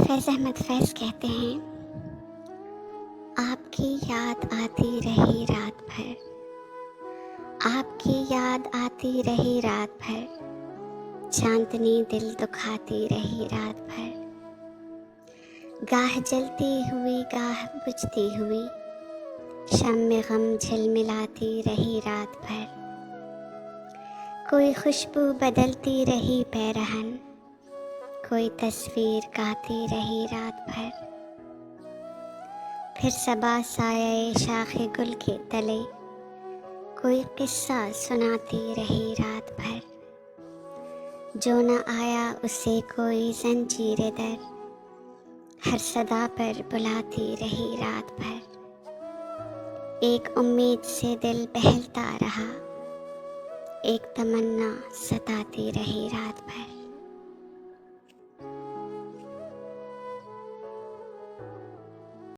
फैज़ अहमद फैज़ कहते हैं, आपकी याद आती रही रात भर, आपकी याद आती रही रात भर, चांदनी दिल दुखाती रही रात भर, गाह जलती हुई गाह बुझती हुई, शम्मे गम झिलमिलाती रही रात भर, कोई खुशबू बदलती रही पैरहन, कोई तस्वीर गाती रही रात भर, फिर सबा साये शाखे गुल के तले कोई किस्सा सुनाती रही रात भर, जो न आया उसे कोई ज़ंजीरे दर हर सदा पर बुलाती रही रात भर, एक उम्मीद से दिल बहलता रहा, एक तमन्ना सताती रही रात भर।